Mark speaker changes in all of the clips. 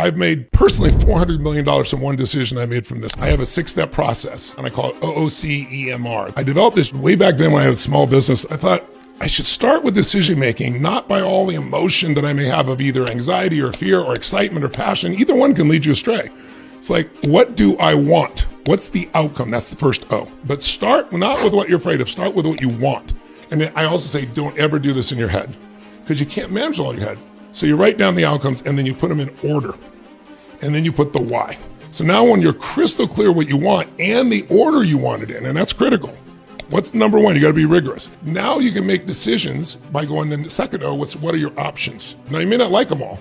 Speaker 1: I've made personally $400 million from one decision I made from this. I have a 6-step process and I call it OOCEMR. I developed this way back then when I had a small business. I thought I should start with decision making, not by all the emotion that I may have of either anxiety or fear or excitement or passion. Either one can lead you astray. It's like, what do I want? What's the outcome? That's the first O. But start not with what you're afraid of, start with what you want. And then I also say, don't ever do this in your head because you can't manage it all in your head. So you write down the outcomes and then you put them in order. And then you put the why. So now when you're crystal clear what you want and the order you want it in, and that's critical. What's number one? You got to be rigorous. Now you can make decisions by going in the second O, what are your options? Now you may not like them all,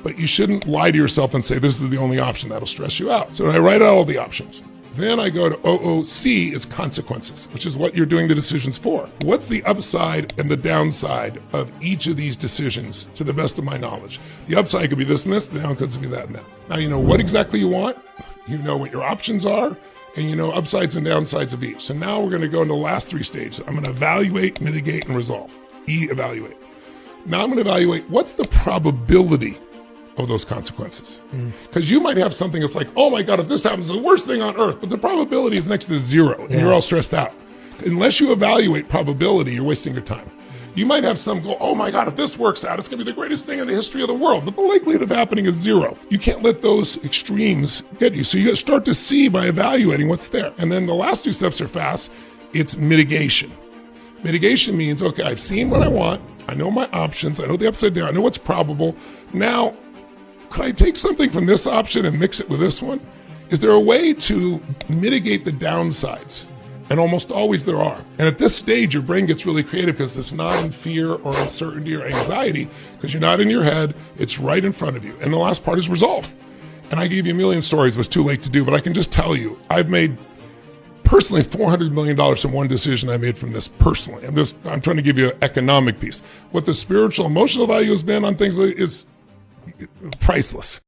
Speaker 1: but you shouldn't lie to yourself and say this is the only option. That'll stress you out. So I write out all the options. Then I go to OOC is consequences, which is what you're doing the decisions for. What's the upside and the downside of each of these decisions to the best of my knowledge? The upside could be this and this, the downside could be that and that. Now you know what exactly you want, you know what your options are, and you know upsides and downsides of each. So now we're gonna go into the last 3 stages. I'm gonna evaluate, mitigate, and resolve. Evaluate. Now I'm gonna evaluate what's the probability of those consequences. Because you might have something that's like, oh my God, if this happens, it's the worst thing on earth, but the probability is next to 0 and you're all stressed out. Unless you evaluate probability, you're wasting your time. You might have some go, oh my God, if this works out, it's gonna be the greatest thing in the history of the world, but the likelihood of happening is 0. You can't let those extremes get you. So you gotta start to see by evaluating what's there. And then the last 2 steps are fast. It's mitigation. Mitigation means, okay, I've seen what I want. I know my options. I know the upside down. I know what's probable. Now, could I take something from this option and mix it with this one? Is there a way to mitigate the downsides? And almost always there are. And at this stage, your brain gets really creative because it's not in fear or uncertainty or anxiety because you're not in your head. It's right in front of you. And the last part is resolve. And I gave you a million stories. It was too late to do, but I can just tell you, I've made personally $400 million from one decision I made from this personally. I'm trying to give you an economic piece. What the spiritual, emotional value has been on things is priceless.